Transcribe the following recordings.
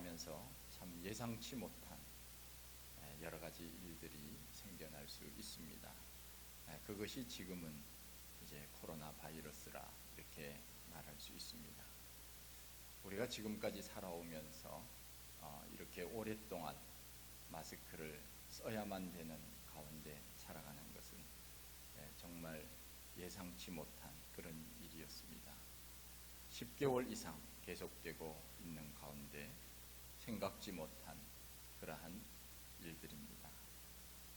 살아가면서 참 예상치 못한 여러 가지 일들이 생겨날 수 있습니다. 그것이 지금은 이제 코로나 바이러스라 이렇게 말할 수 있습니다. 우리가 지금까지 살아오면서 이렇게 오랫동안 마스크를 써야만 되는 가운데 살아가는 것은 정말 예상치 못한 그런 일이었습니다. 10개월 이상 계속되고 있는 가운데 생각지 못한 그러한 일들입니다.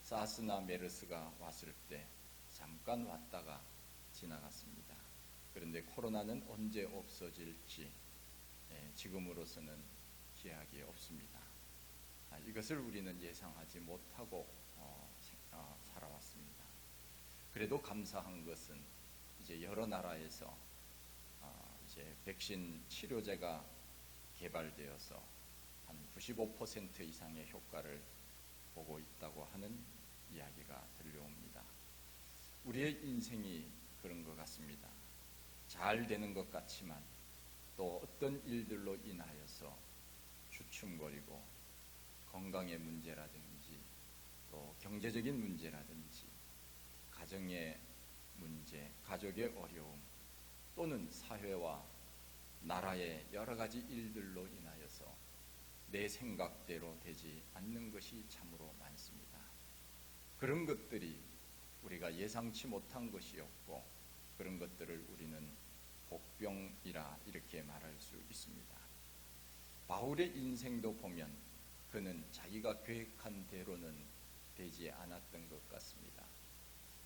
사스나 메르스가 왔을 때 잠깐 왔다가 지나갔습니다. 그런데 코로나는 언제 없어질지 지금으로서는 기약이 없습니다. 이것을 우리는 예상하지 못하고 살아왔습니다. 그래도 감사한 것은 이제 여러 나라에서 이제 백신 치료제가 개발되어서 한 95% 이상의 효과를 보고 있다고 하는 이야기가 들려옵니다. 우리의 인생이 그런 것 같습니다. 잘 되는 것 같지만 또 어떤 일들로 인하여서 주춤거리고 건강의 문제라든지 또 경제적인 문제라든지 가정의 문제, 가족의 어려움 또는 사회와 나라의 여러 가지 일들로 인하여서 내 생각대로 되지 않는 것이 참으로 많습니다. 그런 것들이 우리가 예상치 못한 것이었고 그런 것들을 우리는 복병이라 이렇게 말할 수 있습니다. 바울의 인생도 보면 그는 자기가 계획한 대로는 되지 않았던 것 같습니다.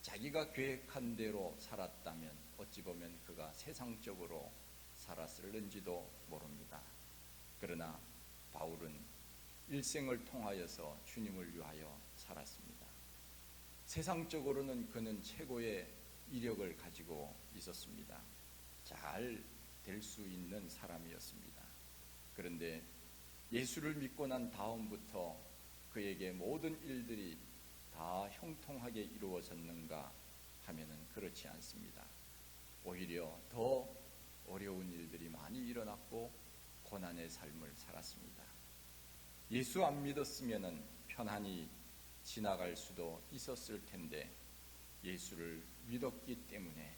자기가 계획한 대로 살았다면 어찌 보면 그가 세상적으로 살았을는지도 모릅니다. 그러나 바울은 일생을 통하여서 주님을 위하여 살았습니다. 세상적으로는 그는 최고의 이력을 가지고 있었습니다. 잘 될 수 있는 사람이었습니다. 그런데 예수를 믿고 난 다음부터 그에게 모든 일들이 다 형통하게 이루어졌는가 하면은 그렇지 않습니다. 오히려 더 어려운 일들이 많이 일어났고 고난의 삶을 살았습니다. 예수 안 믿었으면은 편안히 지나갈 수도 있었을 텐데 예수를 믿었기 때문에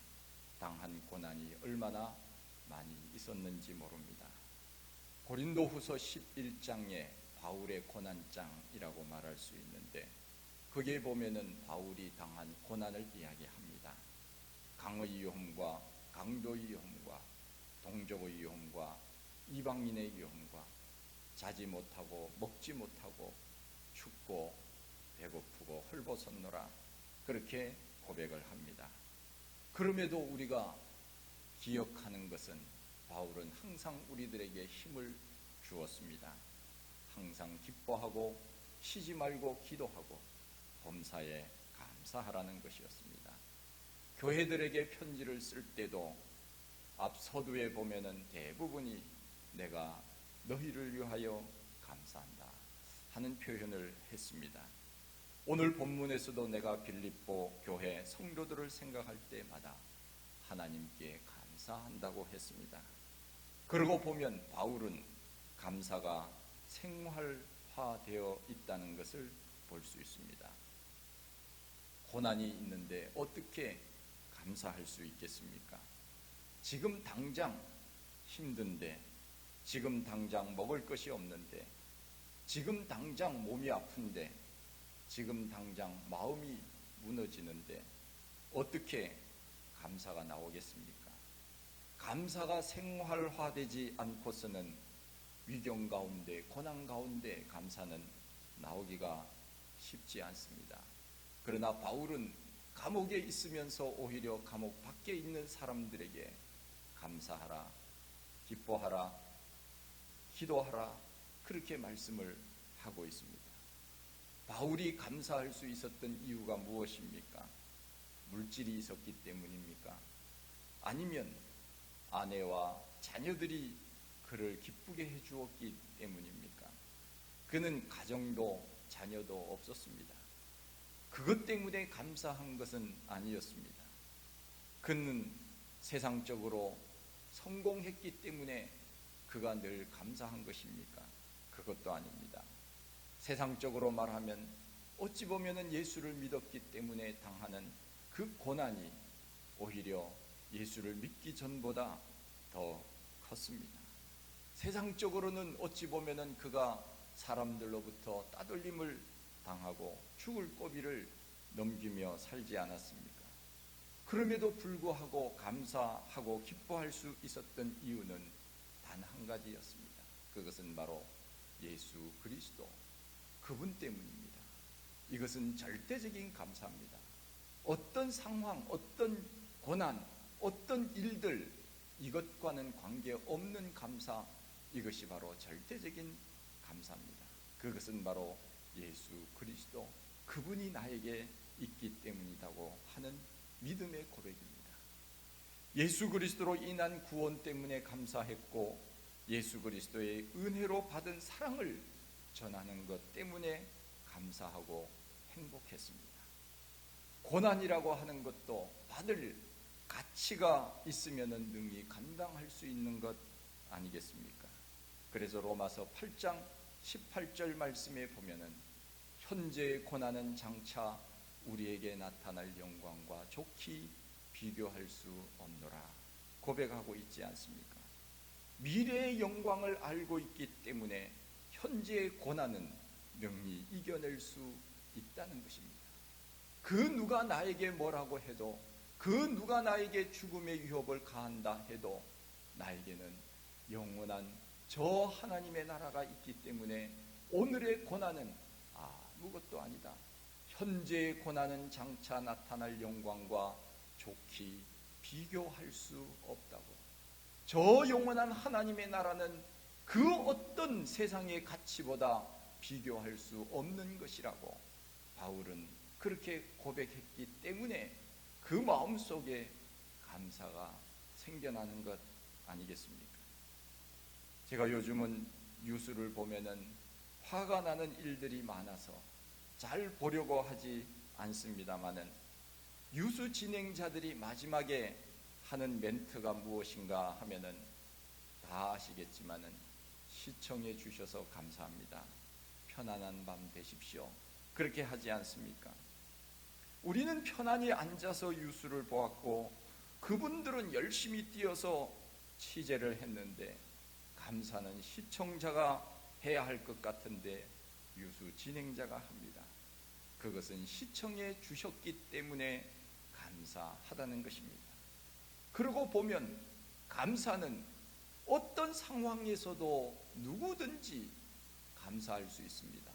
당한 고난이 얼마나 많이 있었는지 모릅니다. 고린도후서 11장에 바울의 고난장이라고 말할 수 있는데 거기에 보면은 바울이 당한 고난을 이야기합니다. 강의 위험과 강도의 위험과 동족의 위험과 이방인의 위험과 자지 못하고 먹지 못하고 춥고 배고프고 헐벗었노라 그렇게 고백을 합니다. 그럼에도 우리가 기억하는 것은 바울은 항상 우리들에게 힘을 주었습니다. 항상 기뻐하고 쉬지 말고 기도하고 범사에 감사하라는 것이었습니다. 교회들에게 편지를 쓸 때도 앞 서두에 보면은 대부분이 내가 너희를 위하여 감사한다 하는 표현을 했습니다. 오늘 본문에서도 내가 빌립보 교회 성도들을 생각할 때마다 하나님께 감사한다고 했습니다. 그러고 보면 바울은 감사가 생활화되어 있다는 것을 볼 수 있습니다. 고난이 있는데 어떻게 감사할 수 있겠습니까? 지금 당장 힘든데, 지금 당장 먹을 것이 없는데, 지금 당장 몸이 아픈데, 지금 당장 마음이 무너지는데 어떻게 감사가 나오겠습니까? 감사가 생활화되지 않고서는 위경 가운데, 고난 가운데 감사는 나오기가 쉽지 않습니다. 그러나 바울은 감옥에 있으면서 오히려 감옥 밖에 있는 사람들에게 감사하라, 기뻐하라, 기도하라 그렇게 말씀을 하고 있습니다. 바울이 감사할 수 있었던 이유가 무엇입니까? 물질이 있었기 때문입니까? 아니면 아내와 자녀들이 그를 기쁘게 해주었기 때문입니까? 그는 가정도 자녀도 없었습니다. 그것 때문에 감사한 것은 아니었습니다. 그는 세상적으로 성공했기 때문에 그가 늘 감사한 것입니까? 그것도 아닙니다. 세상적으로 말하면 어찌 보면은 예수를 믿었기 때문에 당하는 그 고난이 오히려 예수를 믿기 전보다 더 컸습니다. 세상적으로는 어찌 보면은 그가 사람들로부터 따돌림을 당하고 죽을 고비를 넘기며 살지 않았습니까? 그럼에도 불구하고 감사하고 기뻐할 수 있었던 이유는 단 한 가지였습니다. 그것은 바로 예수 그리스도, 그분 때문입니다. 이것은 절대적인 감사입니다. 어떤 상황, 어떤 고난, 어떤 일들, 이것과는 관계없는 감사, 이것이 바로 절대적인 감사입니다. 그것은 바로 예수 그리스도, 그분이 나에게 있기 때문이라고 하는 믿음의 고백입니다. 예수 그리스도로 인한 구원 때문에 감사했고, 예수 그리스도의 은혜로 받은 사랑을 전하는 것 때문에 감사하고 행복했습니다. 고난이라고 하는 것도 받을 가치가 있으면 능히 감당할 수 있는 것 아니겠습니까? 그래서 로마서 8장 18절 말씀에 보면은 현재의 고난은 장차 우리에게 나타날 영광과 좋게 비교할 수 없노라 고백하고 있지 않습니까? 미래의 영광을 알고 있기 때문에 현재의 고난은 능히 이겨낼 수 있다는 것입니다. 그 누가 나에게 뭐라고 해도, 그 누가 나에게 죽음의 위협을 가한다 해도 나에게는 영원한 저 하나님의 나라가 있기 때문에 오늘의 고난은 아무것도 아니다. 현재의 고난은 장차 나타날 영광과 좋게 비교할 수 없다고. 저 영원한 하나님의 나라는 그 어떤 세상의 가치보다 비교할 수 없는 것이라고 바울은 그렇게 고백했기 때문에 그 마음속에 감사가 생겨나는 것 아니겠습니까? 제가 요즘은 뉴스를 보면은 화가 나는 일들이 많아서 잘 보려고 하지 않습니다만은, 뉴스 진행자들이 마지막에 하는 멘트가 무엇인가 하면은 다 아시겠지만은 시청해 주셔서 감사합니다. 편안한 밤 되십시오. 그렇게 하지 않습니까? 우리는 편안히 앉아서 뉴스를 보았고, 그분들은 열심히 뛰어서 취재를 했는데 감사는 시청자가 해야 할 것 같은데 뉴스 진행자가 합니다. 그것은 시청해 주셨기 때문에 감사하다는 것입니다. 그러고 보면 감사는 어떤 상황에서도 누구든지 감사할 수 있습니다.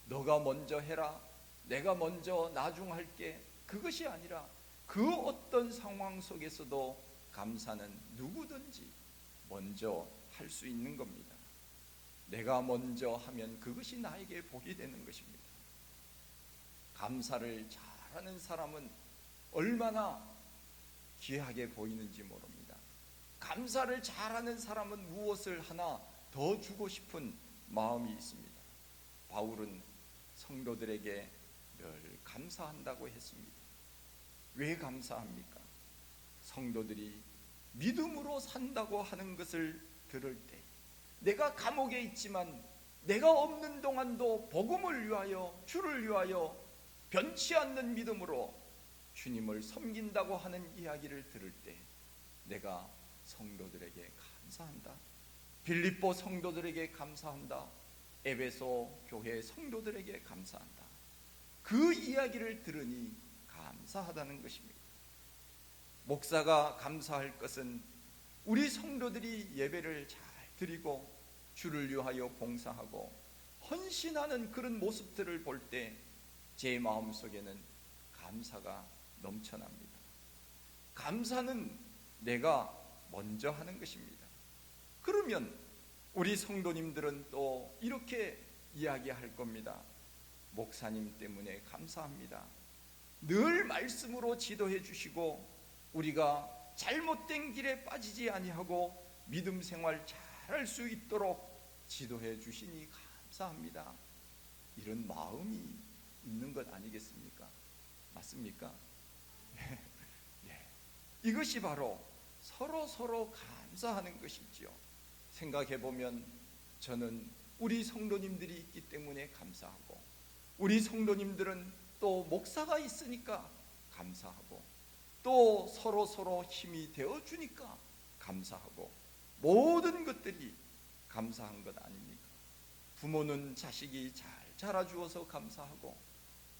너가 먼저 해라, 내가 먼저 나중할게, 그것이 아니라 그 어떤 상황 속에서도 감사는 누구든지 먼저 할 수 있는 겁니다. 내가 먼저 하면 그것이 나에게 복이 되는 것입니다. 감사를 잘하는 사람은 얼마나 귀하게 보이는지 모릅니다. 감사를 잘하는 사람은 무엇을 하나 더 주고 싶은 마음이 있습니다. 바울은 성도들에게 늘 감사한다고 했습니다. 왜 감사합니까? 성도들이 믿음으로 산다고 하는 것을 들을 때, 내가 감옥에 있지만 내가 없는 동안도 복음을 위하여, 주를 위하여 변치 않는 믿음으로 주님을 섬긴다고 하는 이야기를 들을 때 내가 성도들에게 감사한다. 빌립보 성도들에게 감사한다. 에베소 교회 성도들에게 감사한다. 그 이야기를 들으니 감사하다는 것입니다. 목사가 감사할 것은 우리 성도들이 예배를 잘 드리고 주를 위하여 봉사하고 헌신하는 그런 모습들을 볼 때 제 마음속에는 감사가 넘쳐납니다. 감사는 내가 먼저 하는 것입니다. 그러면 우리 성도님들은 또 이렇게 이야기할 겁니다. 목사님 때문에 감사합니다. 늘 말씀으로 지도해 주시고 우리가 잘못된 길에 빠지지 아니하고 믿음 생활 잘할 수 있도록 지도해 주시니 감사합니다. 이런 마음이 있는 것 아니겠습니까? 맞습니까? 이것이 바로 서로 감사하는 것이지요. 생각해 보면 저는 우리 성도님들이 있기 때문에 감사하고, 우리 성도님들은 또 목사가 있으니까 감사하고, 또 서로 힘이 되어 주니까 감사하고, 모든 것들이 감사한 것 아닙니까? 부모는 자식이 잘 자라주어서 감사하고,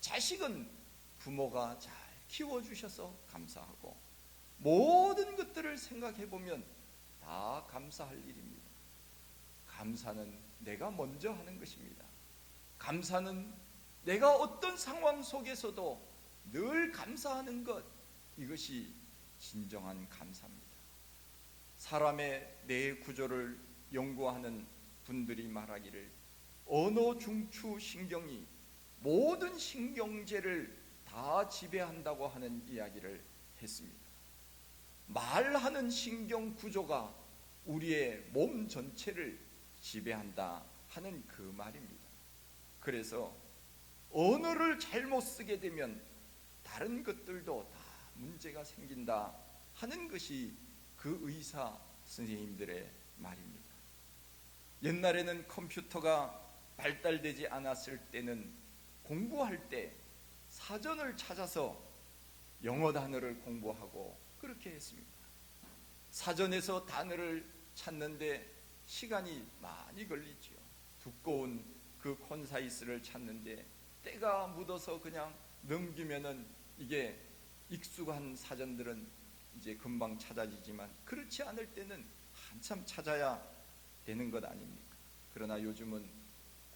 자식은 부모가 잘 키워주셔서 감사하고, 모든 것들을 생각해 보면 다 감사할 일입니다. 감사는 내가 먼저 하는 것입니다. 감사는 내가 어떤 상황 속에서도 늘 감사하는 것, 이것이 진정한 감사입니다. 사람의 뇌 구조를 연구하는 분들이 말하기를 언어 중추 신경이 모든 신경제를 다 지배한다고 하는 이야기를 했습니다. 말하는 신경 구조가 우리의 몸 전체를 지배한다 하는 그 말입니다. 그래서 언어를 잘못 쓰게 되면 다른 것들도 다 문제가 생긴다 하는 것이 그 의사 선생님들의 말입니다. 옛날에는 컴퓨터가 발달되지 않았을 때는 공부할 때 사전을 찾아서 영어 단어를 공부하고 그렇게 했습니다. 사전에서 단어를 찾는데 시간이 많이 걸리지요. 두꺼운 그 콘사이스를 찾는데 때가 묻어서 그냥 넘기면은 이게 익숙한 사전들은 이제 금방 찾아지지만, 그렇지 않을 때는 한참 찾아야 되는 것 아닙니까? 그러나 요즘은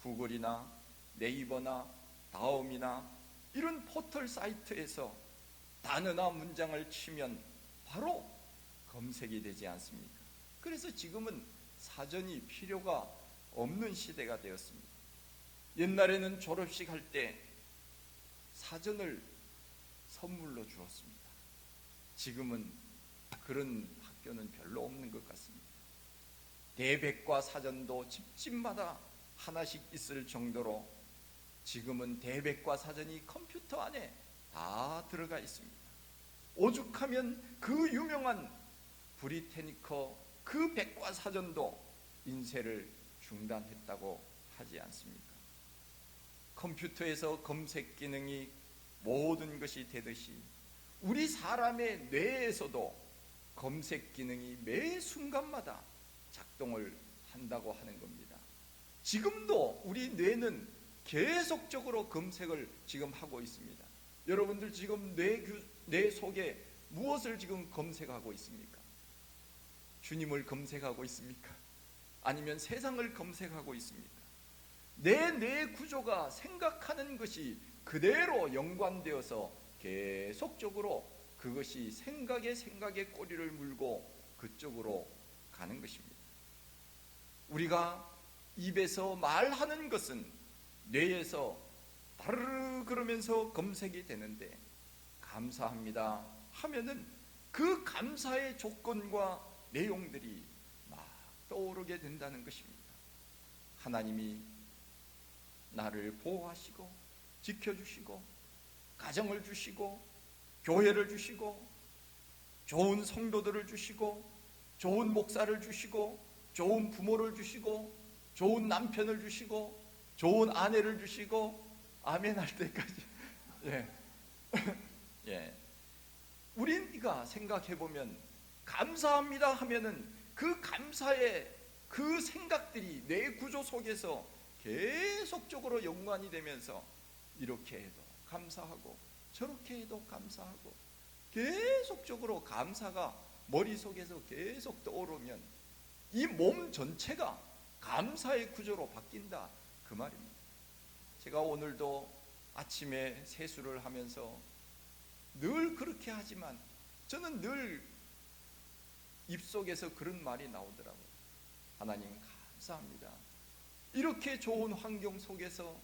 구글이나 네이버나 다음이나 이런 포털 사이트에서 단어나 문장을 치면 바로 검색이 되지 않습니까? 그래서 지금은 사전이 필요가 없는 시대가 되었습니다. 옛날에는 졸업식 할 때 사전을 선물로 주었습니다. 지금은 그런 학교는 별로 없는 것 같습니다. 대백과 사전도 집집마다 하나씩 있을 정도로 지금은 대백과 사전이 컴퓨터 안에 다 들어가 있습니다. 오죽하면 그 유명한 브리테니커 그 백과 사전도 인쇄를 중단했다고 하지 않습니까? 컴퓨터에서 검색 기능이 모든 것이 되듯이 우리 사람의 뇌에서도 검색 기능이 매 순간마다 작동을 한다고 하는 겁니다. 지금도 우리 뇌는 계속적으로 검색을 지금 하고 있습니다. 여러분들 지금 뇌 속에 무엇을 지금 검색하고 있습니까? 주님을 검색하고 있습니까? 아니면 세상을 검색하고 있습니까? 내 뇌 구조가 생각하는 것이 그대로 연관되어서 계속적으로 그것이 생각에 꼬리를 물고 그쪽으로 가는 것입니다. 우리가 입에서 말하는 것은 뇌에서 다르르 그러면서 검색이 되는데, 감사합니다 하면은 그 감사의 조건과 내용들이 막 떠오르게 된다는 것입니다. 하나님이 나를 보호하시고 지켜주시고 가정을 주시고 교회를 주시고 좋은 성도들을 주시고 좋은 목사를 주시고 좋은 부모를 주시고 좋은 남편을 주시고 좋은 아내를 주시고 아멘 할 때까지 예. 우리가 생각해 보면 감사합니다 하면은 그 감사의 그 생각들이 내 구조 속에서 계속적으로 연관이 되면서 이렇게 해도 감사하고 저렇게 해도 감사하고 계속적으로 감사가 머릿속에서 계속 떠오르면 이 몸 전체가 감사의 구조로 바뀐다 그 말입니다. 제가 오늘도 아침에 세수를 하면서 늘 그렇게 하지만 저는 늘 입속에서 그런 말이 나오더라고요. 하나님 감사합니다. 이렇게 좋은 환경 속에서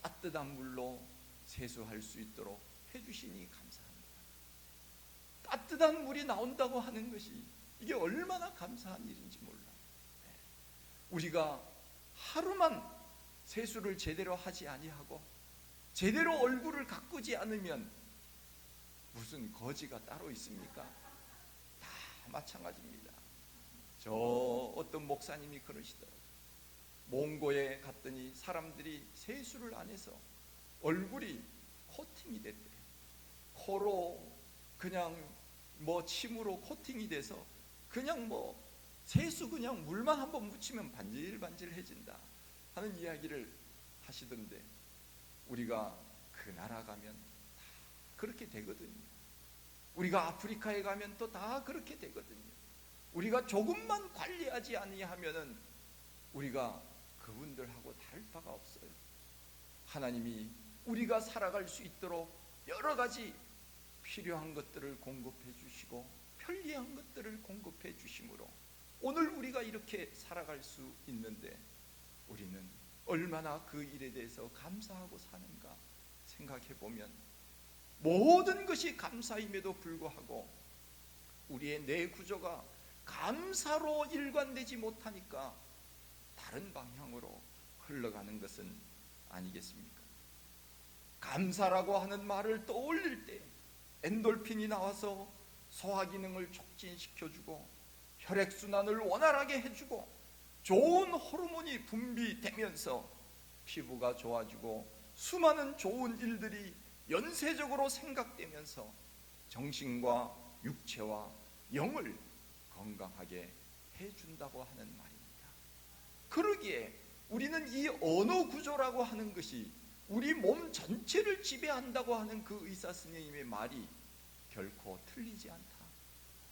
따뜻한 물로 세수할 수 있도록 해주시니 감사합니다. 따뜻한 물이 나온다고 하는 것이 이게 얼마나 감사한 일인지 몰라요. 우리가 하루만 세수를 제대로 하지 아니하고 제대로 얼굴을 가꾸지 않으면 무슨 거지가 따로 있습니까? 다 마찬가지입니다. 저 어떤 목사님이 그러시더라고요. 몽고에 갔더니 사람들이 세수를 안 해서 얼굴이 코팅이 됐대요. 코로 그냥 침으로 코팅이 돼서 그냥 세수 그냥 물만 한번 묻히면 반질반질해진다 하는 이야기를 하시던데, 우리가 그 나라 가면 다 그렇게 되거든요. 우리가 아프리카에 가면 또 다 그렇게 되거든요. 우리가 조금만 관리하지 아니하면은 우리가 그분들하고 다를 바가 없어요. 하나님이 우리가 살아갈 수 있도록 여러 가지 필요한 것들을 공급해 주시고 편리한 것들을 공급해 주심으로 오늘 우리가 이렇게 살아갈 수 있는데, 우리는 얼마나 그 일에 대해서 감사하고 사는가 생각해 보면, 모든 것이 감사임에도 불구하고 우리의 내 구조가 감사로 일관되지 못하니까 다른 방향으로 흘러가는 것은 아니겠습니까? 감사라고 하는 말을 떠올릴 때 엔돌핀이 나와서 소화기능을 촉진시켜주고 혈액순환을 원활하게 해주고 좋은 호르몬이 분비되면서 피부가 좋아지고 수많은 좋은 일들이 연쇄적으로 생각되면서 정신과 육체와 영을 건강하게 해준다고 하는 말입니다. 그러기에 우리는 이 언어 구조라고 하는 것이 우리 몸 전체를 지배한다고 하는 그 의사 선생님의 말이 결코 틀리지 않다.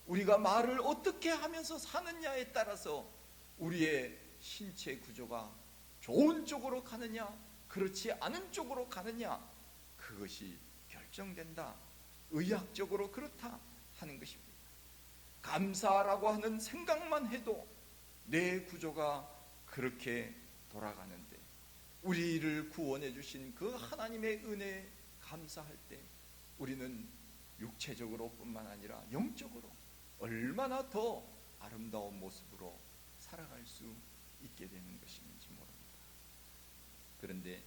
우리가 말을 어떻게 하면서 사느냐에 따라서 우리의 신체 구조가 좋은 쪽으로 가느냐 그렇지 않은 쪽으로 가느냐, 그것이 결정된다. 의학적으로 그렇다 하는 것입니다. 감사라고 하는 생각만 해도 내 구조가 그렇게 돌아가는데, 우리를 구원해 주신 그 하나님의 은혜에 감사할 때 우리는 육체적으로 뿐만 아니라 영적으로 얼마나 더 아름다운 모습으로 살아갈 수 있게 되는 것인지 모릅니다. 그런데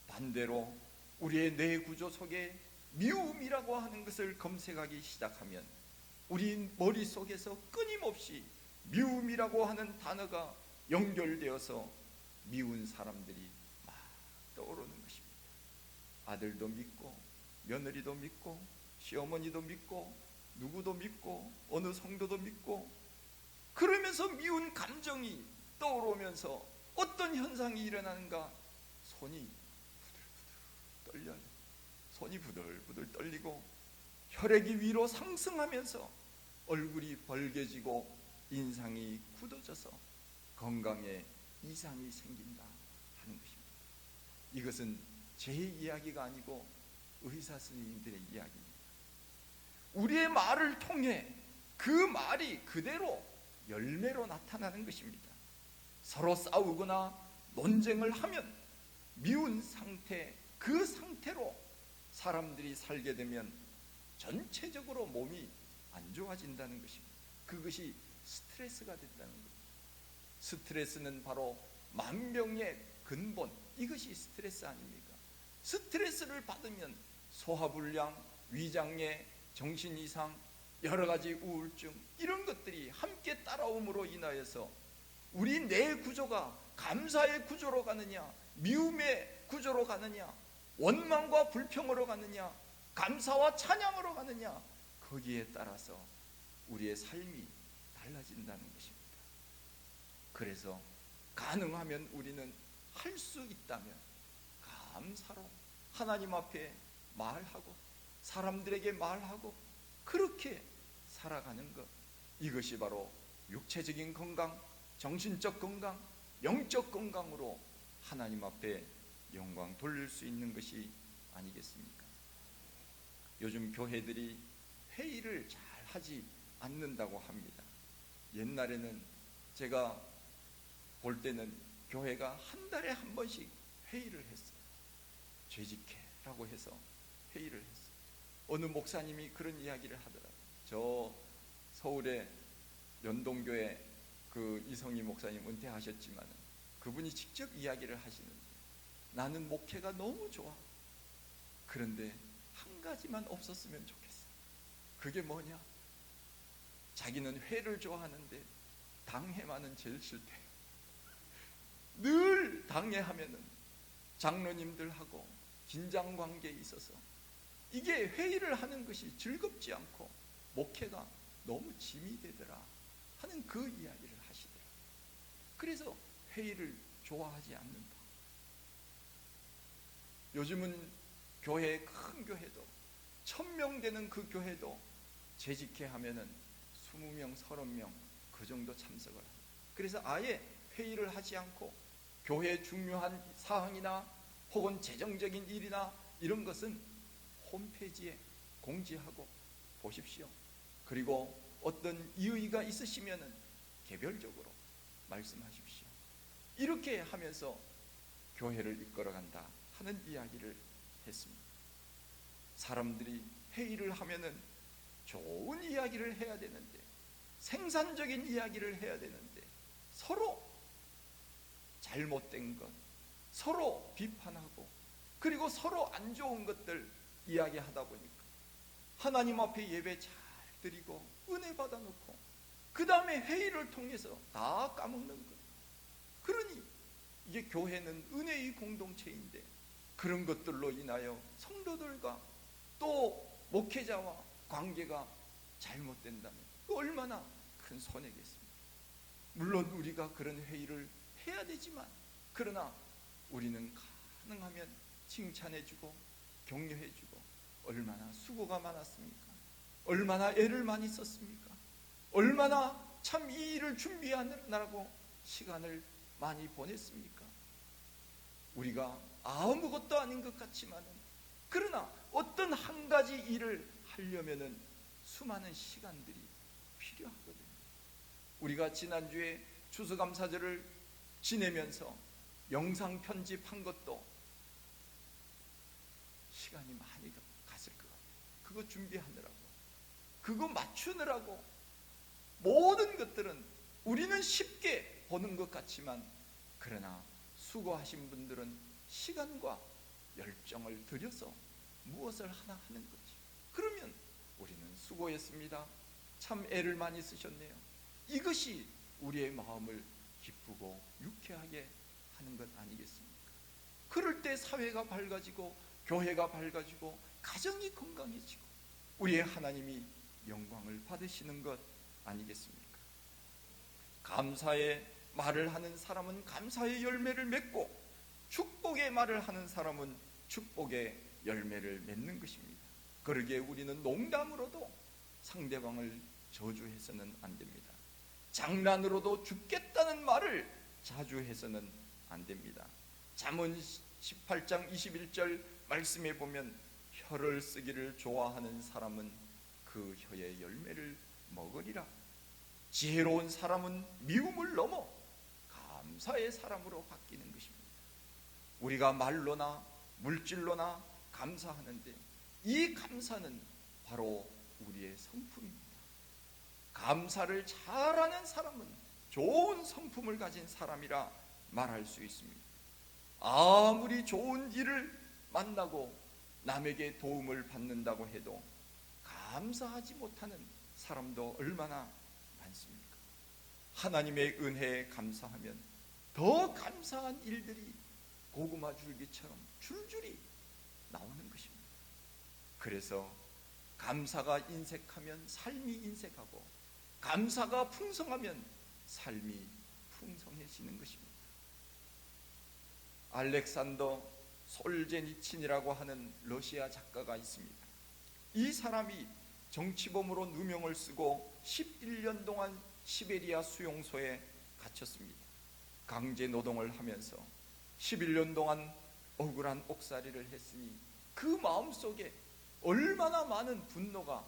반대로 우리의 뇌 구조 속에 미움이라고 하는 것을 검색하기 시작하면 우리 머릿속에서 끊임없이 미움이라고 하는 단어가 연결되어서 미운 사람들이 막 떠오르는 것입니다. 아들도 믿고 며느리도 믿고 시어머니도 믿고 누구도 믿고 어느 성도도 믿고, 그러면서 미운 감정이 떠오르면서 어떤 현상이 일어나는가? 손이 부들부들 떨려요. 손이 부들부들 떨리고 혈액이 위로 상승하면서 얼굴이 벌개지고 인상이 굳어져서 건강에 이상이 생긴다 하는 것입니다. 이것은 제 이야기가 아니고 의사 선생님들의 이야기입니다. 우리의 말을 통해 그 말이 그대로 열매로 나타나는 것입니다. 서로 싸우거나 논쟁을 하면 미운 상태, 그 상태로 사람들이 살게 되면 전체적으로 몸이 안 좋아진다는 것입니다. 그것이 스트레스가 됐다는 겁니다. 스트레스는 바로 만병의 근본, 이것이 스트레스 아닙니까? 스트레스를 받으면 소화불량, 위장애, 정신이상, 여러 가지 우울증, 이런 것들이 함께 따라옴으로 인하여서 우리 내 구조가 감사의 구조로 가느냐, 미움의 구조로 가느냐, 원망과 불평으로 가느냐, 감사와 찬양으로 가느냐, 거기에 따라서 우리의 삶이 달라진다는 것입니다. 그래서 가능하면 우리는 할 수 있다면 감사로 하나님 앞에 말하고 사람들에게 말하고 그렇게 살아가는 것, 이것이 바로 육체적인 건강, 정신적 건강, 영적 건강으로 하나님 앞에 영광 돌릴 수 있는 것이 아니겠습니까? 요즘 교회들이 회의를 잘 하지 않는다고 합니다. 옛날에는 제가 볼 때는 교회가 한 달에 한 번씩 회의를 했어요. 죄직회라고 해서 회의를 했어요. 어느 목사님이 그런 이야기를 하더라고요. 저 서울의 연동교회 그 이성희 목사님 은퇴하셨지만 그분이 직접 이야기를 하시는데, 나는 목회가 너무 좋아. 그런데 한 가지만 없었으면 좋겠어. 그게 뭐냐? 자기는 회를 좋아하는데 당회만은 제일 싫대요. 늘 당회하면은 장로님들하고 긴장 관계에 있어서 이게 회의를 하는 것이 즐겁지 않고 목회가 너무 짐이 되더라 하는 그 이야기를 하시더라. 그래서 회의를 좋아하지 않는다. 요즘은 교회, 큰 교회도 1000명 되는 그 교회도 재직회 하면은 20명, 30명 그 정도 참석을 합니다. 그래서 아예 회의를 하지 않고 교회 중요한 사항이나 혹은 재정적인 일이나 이런 것은 홈페이지에 공지하고 보십시오. 그리고 어떤 이의가 있으시면은 개별적으로 말씀하십시오. 이렇게 하면서 교회를 이끌어간다 하는 이야기를 했습니다. 사람들이 회의를 하면은 좋은 이야기를 해야 되는데, 생산적인 이야기를 해야 되는데 서로 잘못된 것, 서로 비판하고 그리고 서로 안 좋은 것들 이야기하다 보니까 하나님 앞에 예배 잘 드리고 은혜 받아놓고 그 다음에 회의를 통해서 다 까먹는 거예요. 그러니 이게 교회는 은혜의 공동체인데 그런 것들로 인하여 성도들과 또 목회자와 관계가 잘못된다면 얼마나 큰 손해겠습니까? 물론 우리가 그런 회의를 해야 되지만, 그러나 우리는 가능하면 칭찬해주고 격려해주고, 얼마나 수고가 많았습니까? 얼마나 애를 많이 썼습니까? 얼마나 참 이 일을 준비하느라고 시간을 많이 보냈습니까? 우리가 아무것도 아닌 것 같지만은, 그러나 어떤 한 가지 일을 하려면은 수많은 시간들이 필요하거든요. 우리가 지난주에 추수감사절을 지내면서 영상 편집한 것도 시간이 많이 갔을 것 같아요. 그거 준비하느라고, 그거 맞추느라고. 모든 것들은 우리는 쉽게 보는 것 같지만, 그러나 수고하신 분들은 시간과 열정을 들여서 무엇을 하나 하는 거지. 그러면 우리는 수고했습니다, 참 애를 많이 쓰셨네요, 이것이 우리의 마음을 기쁘고 유쾌하게 하는 것 아니겠습니까? 그럴 때 사회가 밝아지고 교회가 밝아지고 가정이 건강해지고 우리의 하나님이 영광을 받으시는 것 아니겠습니까? 감사의 말을 하는 사람은 감사의 열매를 맺고, 축복의 말을 하는 사람은 축복의 열매를 맺는 것입니다. 그러기에 우리는 농담으로도 상대방을 저주해서는 안 됩니다. 장난으로도 죽겠다는 말을 자주 해서는 안 됩니다. 잠언 18장 21절 말씀에 보면 혀를 쓰기를 좋아하는 사람은 그 혀의 열매를 먹으리라. 지혜로운 사람은 미움을 넘어 감사의 사람으로 바뀌는 것입니다. 우리가 말로나 물질로나 감사하는데, 이 감사는 바로 우리의 성품입니다. 감사를 잘하는 사람은 좋은 성품을 가진 사람이라 말할 수 있습니다. 아무리 좋은 일을 만나고 남에게 도움을 받는다고 해도 감사하지 못하는 사람도 얼마나 많습니까? 하나님의 은혜에 감사하면 더 감사한 일들이 고구마 줄기처럼 줄줄이 나오는 것입니다. 그래서 감사가 인색하면 삶이 인색하고, 감사가 풍성하면 삶이 풍성해지는 것입니다. 알렉산더 솔제니친이라고 하는 러시아 작가가 있습니다. 이 사람이 정치범으로 누명을 쓰고 11년 동안 시베리아 수용소에 갇혔습니다. 강제 노동을 하면서 11년 동안 억울한 옥살이를 했으니 그 마음속에 얼마나 많은 분노가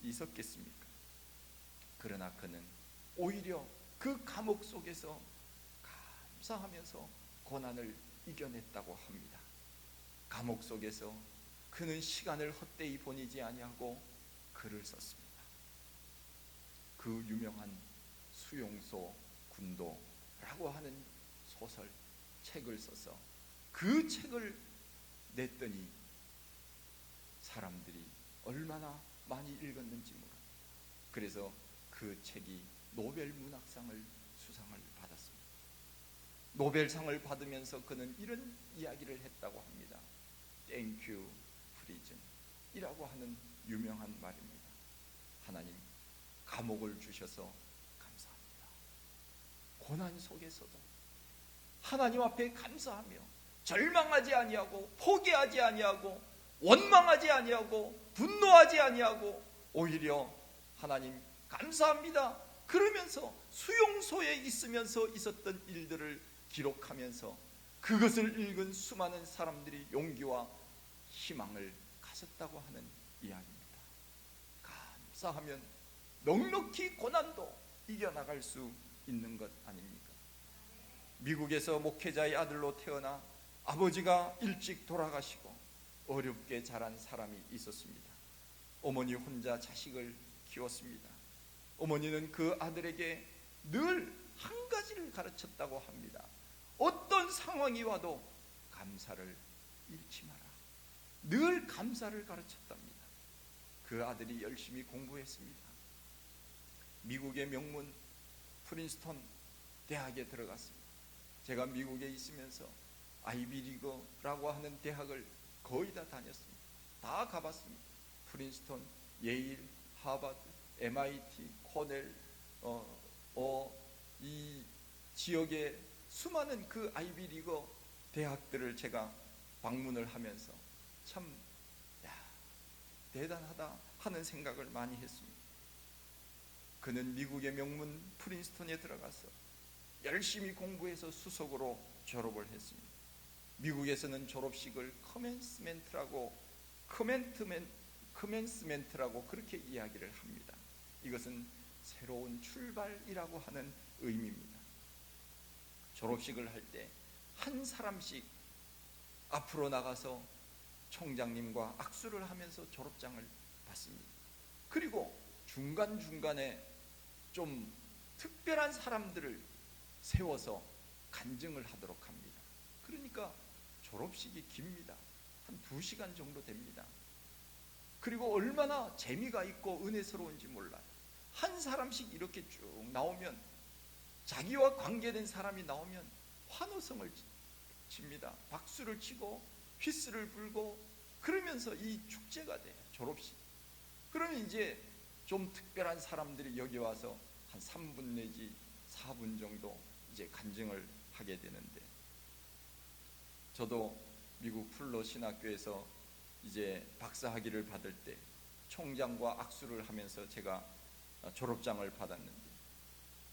있었겠습니까? 그러나 그는 오히려 그 감옥 속에서 감사하면서 고난을 이겨냈다고 합니다. 감옥 속에서 그는 시간을 헛되이 보내지 아니하고 글을 썼습니다. 그 유명한 수용소 군도라고 하는 소설 책을 써서 그 책을 냈더니 사람들이 얼마나 많이 읽었는지 모릅니다. 그래서 그 책이 노벨 문학상을 수상을 받았습니다. 노벨상을 받으면서 그는 이런 이야기를 했다고 합니다. Thank you, prison 이라고 하는 유명한 말입니다. 하나님, 감옥을 주셔서 감사합니다. 고난 속에서도 하나님 앞에 감사하며 절망하지 아니하고 포기하지 아니하고 원망하지 아니하고 분노하지 아니하고 오히려 하나님 감사합니다 그러면서 수용소에 있으면서 있었던 일들을 기록하면서 그것을 읽은 수많은 사람들이 용기와 희망을 가졌다고 하는 이야기입니다. 감사하면 넉넉히 고난도 이겨나갈 수 있는 것 아닙니까? 미국에서 목회자의 아들로 태어나 아버지가 일찍 돌아가시고 어렵게 자란 사람이 있었습니다. 어머니 혼자 자식을 키웠습니다. 어머니는 그 아들에게 늘 한 가지를 가르쳤다고 합니다. 어떤 상황이 와도 감사를 잃지 마라. 늘 감사를 가르쳤답니다. 그 아들이 열심히 공부했습니다. 미국의 명문 프린스턴 대학에 들어갔습니다. 제가 미국에 있으면서 아이비리그라고 하는 대학을 거의 다 다녔습니다. 다 가봤습니다. 프린스턴, 예일, 하버드, MIT, 코넬, 이 지역의 수많은 그 아이비리그 대학들을 제가 방문을 하면서 참 대단하다 하는 생각을 많이 했습니다. 그는 미국의 명문 프린스턴에 들어가서 열심히 공부해서 수석으로 졸업을 했습니다. 미국에서는 졸업식을 커맨스멘트라고 그렇게 이야기를 합니다. 이것은 새로운 출발이라고 하는 의미입니다. 졸업식을 할 때 한 사람씩 앞으로 나가서 총장님과 악수를 하면서 졸업장을 받습니다. 그리고 중간중간에 좀 특별한 사람들을 세워서 간증을 하도록 합니다. 그러니까 졸업식이 깁니다. 한 2시간 정도 됩니다. 그리고 얼마나 재미가 있고 은혜스러운지 몰라요. 한 사람씩 이렇게 쭉 나오면, 자기와 관계된 사람이 나오면 환호성을 칩니다. 박수를 치고 휘슬을 불고 그러면서 이 축제가 돼요. 졸업식. 그러면 이제 좀 특별한 사람들이 여기 와서 한 3분 내지 4분 정도 이제 간증을 하게 되는데, 저도 미국 풀로 신학교에서 이제 박사학위를 받을 때 총장과 악수를 하면서 제가 졸업장을 받았는데,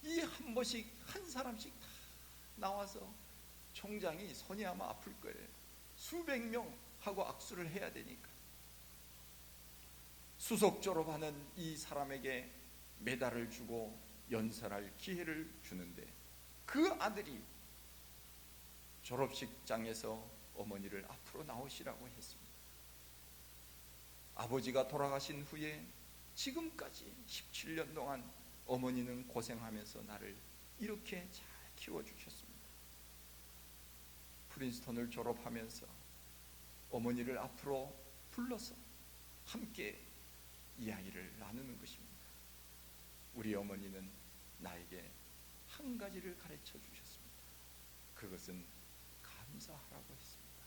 이 한 번씩 한 사람씩 다 나와서 총장이 손이 아마 아플 거예요. 수백 명 하고 악수를 해야 되니까. 수석 졸업하는 이 사람에게 메달을 주고 연설할 기회를 주는데, 그 아들이 졸업식장에서 어머니를 앞으로 나오시라고 했습니다. 아버지가 돌아가신 후에 지금까지 17년 동안 어머니는 고생하면서 나를 이렇게 잘 키워주셨습니다. 프린스턴을 졸업하면서 어머니를 앞으로 불러서 함께 이야기를 나누는 것입니다. 우리 어머니는 나에게 한 가지를 가르쳐 주셨습니다. 그것은 감사하라고 했습니다.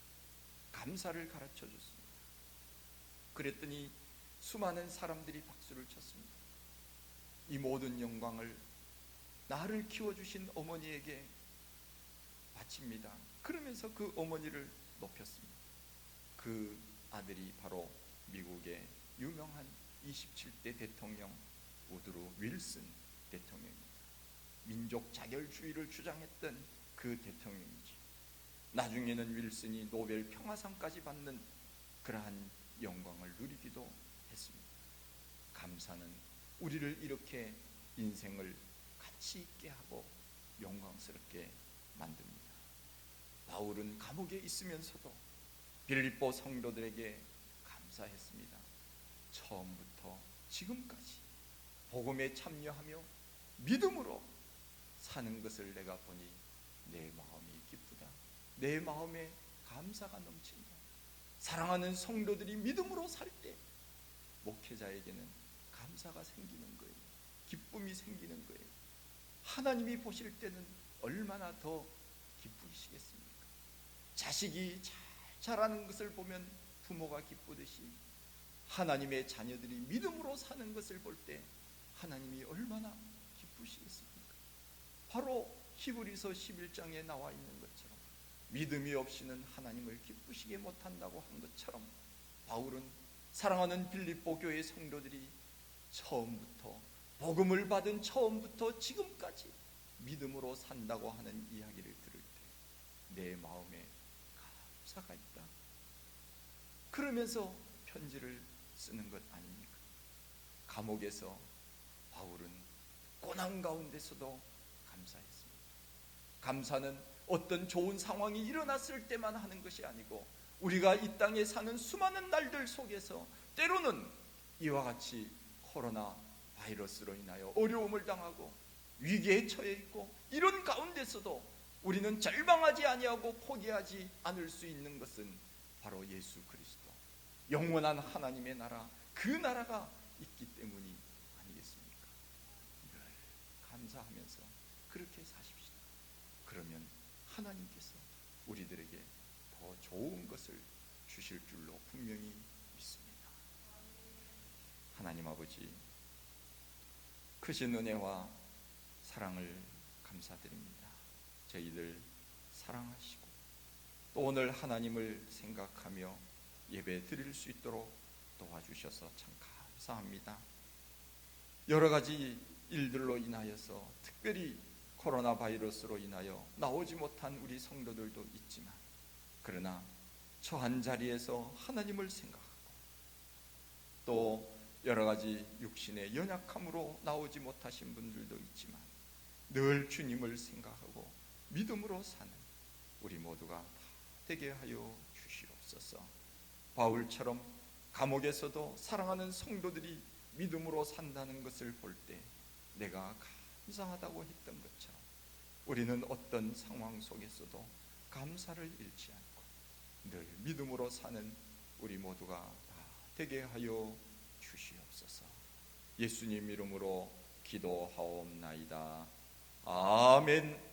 감사를 가르쳐 줬습니다. 그랬더니 수많은 사람들이 박수를 쳤습니다. 이 모든 영광을 나를 키워주신 어머니에게 바칩니다. 그러면서 그 어머니를 높였습니다. 그 아들이 바로 미국의 유명한 27대 대통령 우드로 윌슨 대통령입니다. 민족 자결주의를 주장했던 그 대통령이지. 나중에는 윌슨이 노벨 평화상까지 받는 그러한 영광을 누리기도 했습니다. 감사는 우리를 이렇게 인생을 가치 있게 하고 영광스럽게 만듭니다. 바울은 감옥에 있으면서도 빌립보 성도들에게 감사했습니다. 처음부터 지금까지 복음에 참여하며 믿음으로 사는 것을 내가 보니 내 마음이 기쁘다. 내 마음에 감사가 넘친다. 사랑하는 성도들이 믿음으로 살 때 목회자에게는 감사가 생기는 거예요. 기쁨이 생기는 거예요. 하나님이 보실 때는 얼마나 더 기쁘시겠습니까? 자식이 잘 자라는 것을 보면 부모가 기쁘듯이 하나님의 자녀들이 믿음으로 사는 것을 볼 때 하나님이 얼마나 기쁘시겠습니까? 바로 히브리서 11장에 나와 있는 것처럼 믿음이 없이는 하나님을 기쁘시게 못한다고 한 것처럼 바울은 사랑하는 빌립보 교회 성도들이 처음부터 복음을 받은 처음부터 지금까지 믿음으로 산다고 하는 이야기를 들을 때 내 마음에 감사가 있다. 그러면서 편지를 쓰는 것 아닙니까? 감옥에서 바울은 고난 가운데서도 감사했습니다. 감사는 어떤 좋은 상황이 일어났을 때만 하는 것이 아니고 우리가 이 땅에 사는 수많은 날들 속에서 때로는 이와 같이 코로나 바이러스로 인하여 어려움을 당하고 위기에 처해 있고 이런 가운데서도 우리는 절망하지 아니하고 포기하지 않을 수 있는 것은 바로 예수 그리스도, 영원한 하나님의 나라, 그 나라가 있기 때문이 아니겠습니까? 늘 감사하면서 그렇게 사십시다. 그러면 하나님께서 우리들에게 더 좋은 것을 주실 줄로 분명히 믿습니다. 하나님 아버지, 크신 은혜와 사랑을 감사드립니다. 저희들 사랑하시고 또 오늘 하나님을 생각하며 예배 드릴 수 있도록 도와주셔서 참 감사합니다. 여러 가지 일들로 인하여서 특별히 코로나 바이러스로 인하여 나오지 못한 우리 성도들도 있지만 그러나 처한 자리에서 하나님을 생각하고 또 여러 가지 육신의 연약함으로 나오지 못하신 분들도 있지만 늘 주님을 생각하고 믿음으로 사는 우리 모두가 다 되게 하여 주시옵소서. 바울처럼 감옥에서도 사랑하는 성도들이 믿음으로 산다는 것을 볼 때 내가 감사하다고 했던 것처럼 우리는 어떤 상황 속에서도 감사를 잃지 않고 늘 믿음으로 사는 우리 모두가 다 되게 하여 주시옵소서. 예수님 이름으로 기도하옵나이다. 아멘.